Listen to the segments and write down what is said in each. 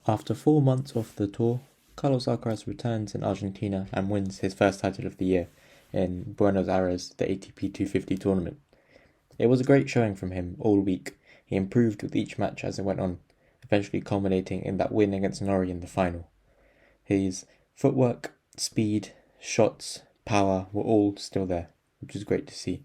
After 4 months off the tour, Carlos Alcaraz returns in Argentina and wins his first title of the year in Buenos Aires, the ATP 250 tournament. It was a great showing from him all week. He improved with each match as it went on, eventually culminating in that win against Norrie in the final. His footwork, speed, shots, power were all still there, which was great to see,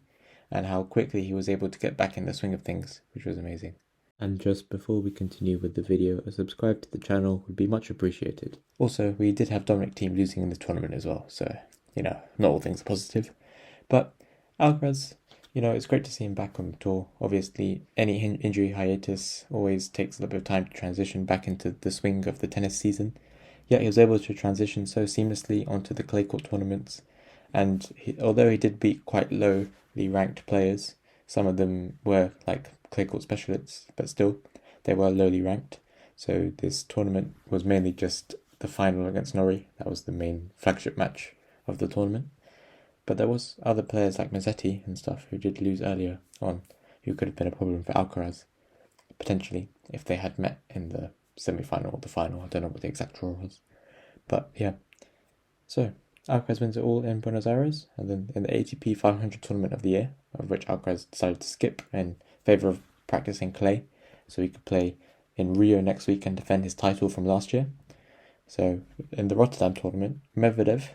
and how quickly he was able to get back in the swing of things, which was amazing. And just before we continue with the video, a subscribe to the channel would be much appreciated. Also, we did have Dominic Thiem losing in the tournament as well, so, not all things are positive. But Alcaraz, it's great to see him back on the tour. Obviously, any injury hiatus always takes a little bit of time to transition back into the swing of the tennis season. Yet he was able to transition so seamlessly onto the clay court tournaments, and although he did beat quite lowly ranked players, some of them were like clay court specialists, but still, they were lowly ranked. So this tournament was mainly just the final against Norrie. That was the main flagship match of the tournament. But there was other players like Mazzetti and stuff who did lose earlier on, who could have been a problem for Alcaraz, potentially, if they had met in the semi-final or the final. I don't know what the exact draw was. But yeah. So, Alcaraz wins it all in Buenos Aires, and then in the ATP 500 tournament of the year, of which Alcaraz decided to skip in favour of practicing clay, so he could play in Rio next week and defend his title from last year. So, in the Rotterdam tournament, Medvedev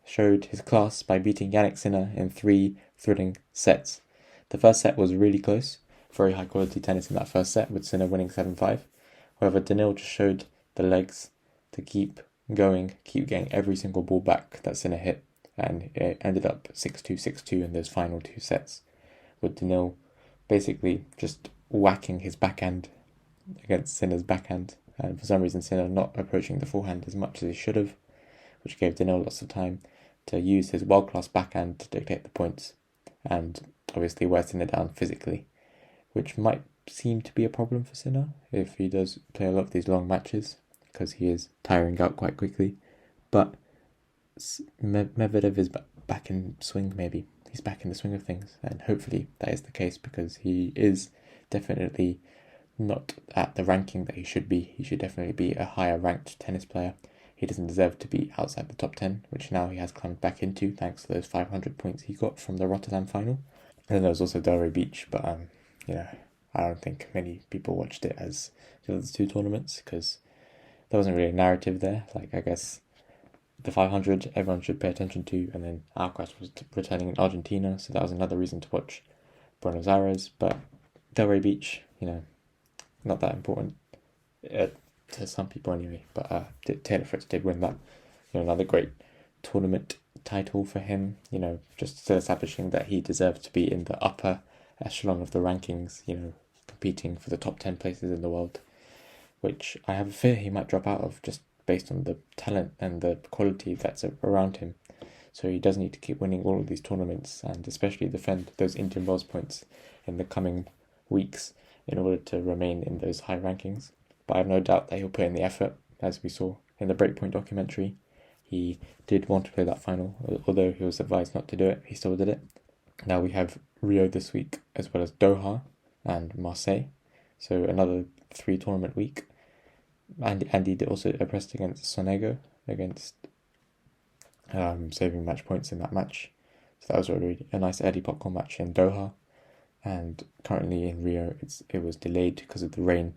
showed his class by beating Jannik Sinner in 3 thrilling sets. The first set was really close, very high quality tennis in that first set, with Sinner winning 7-5. However, Daniil just showed the legs to keep going, keep getting every single ball back that Sinner hit, and it ended up 6-2, 6-2 in those final 2 sets, with Daniil basically just whacking his backhand against Sinner's backhand, and for some reason Sinner not approaching the forehand as much as he should have, which gave Daniil lots of time to use his world-class backhand to dictate the points, and obviously wear Sinner down physically, which might seem to be a problem for Sinner if he does play a lot of these long matches, because he is tiring out quite quickly. But Medvedev is back in swing, maybe. He's back in the swing of things, and hopefully that is the case, because he is definitely not at the ranking that he should be. He should definitely be a higher ranked tennis player. He doesn't deserve to be outside the top 10, which now he has climbed back into thanks to those 500 points he got from the Rotterdam final. And then there was also Delray Beach, but I don't think many people watched it as the other 2 tournaments, because there wasn't really a narrative there. Like, I guess the 500 everyone should pay attention to, and then Alcaraz was returning in Argentina, so that was another reason to watch Buenos Aires. But Delray Beach, not that important to some people anyway. But Taylor Fritz did win that. Another great tournament title for him. Just still establishing that he deserved to be in the upper echelon of the rankings. Competing for the top 10 places in the world, which I have a fear he might drop out of, just based on the talent and the quality that's around him. So he does need to keep winning all of these tournaments, and especially defend those Indian Wells points in the coming weeks in order to remain in those high rankings. But I have no doubt that he'll put in the effort, as we saw in the Breakpoint documentary. He did want to play that final, although he was advised not to do it, he still did it. Now we have Rio this week, as well as Doha and Marseille, so another 3 tournament week. And he did also pressed against Sonego, against saving match points in that match. So that was already a nice early popcorn match in Doha. And currently in Rio, it was delayed because of the rain,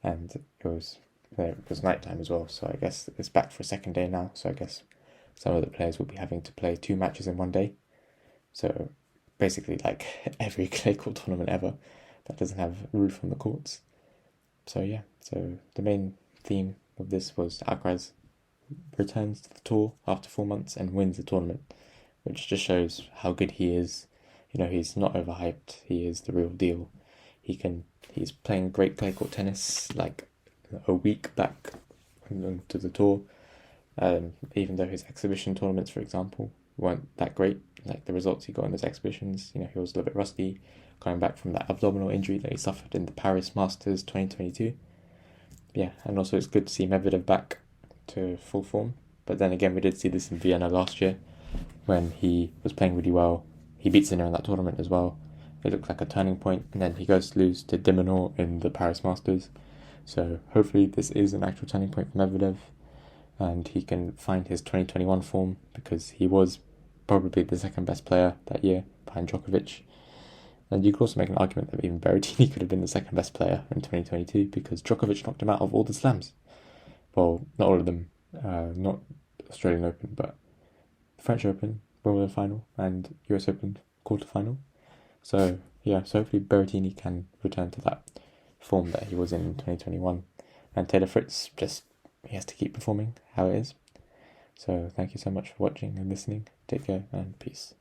and it was nighttime as well. So I guess it's back for a second day now. So I guess some of the players will be having to play 2 matches in one day. So basically, like every clay court tournament ever that doesn't have roof on the courts. So yeah, so the main theme of this was Alcaraz returns to the tour after 4 months and wins the tournament, which just shows how good he is. He's not overhyped. He is the real deal. He's playing great clay court tennis like a week back to the tour. Even though his exhibition tournaments, for example, weren't that great, like the results he got in those exhibitions, he was a little bit rusty, coming back from that abdominal injury that he suffered in the Paris Masters 2022. Yeah, and also it's good to see Medvedev back to full form. But then again, we did see this in Vienna last year, when he was playing really well. He beat Sinner in that tournament as well. It looked like a turning point, and then he goes to lose to Dimonor in the Paris Masters. So hopefully this is an actual turning point for Medvedev, and he can find his 2021 form, because he was probably the second best player that year behind Djokovic. And you could also make an argument that even Berrettini could have been the second best player in 2022, because Djokovic knocked him out of all the slams. Well, not all of them, not Australian Open, but French Open, Wimbledon final, and US Open quarterfinal. So hopefully Berrettini can return to that form that he was in 2021. And Taylor Fritz, he has to keep performing how it is. So thank you so much for watching and listening. Take care and peace.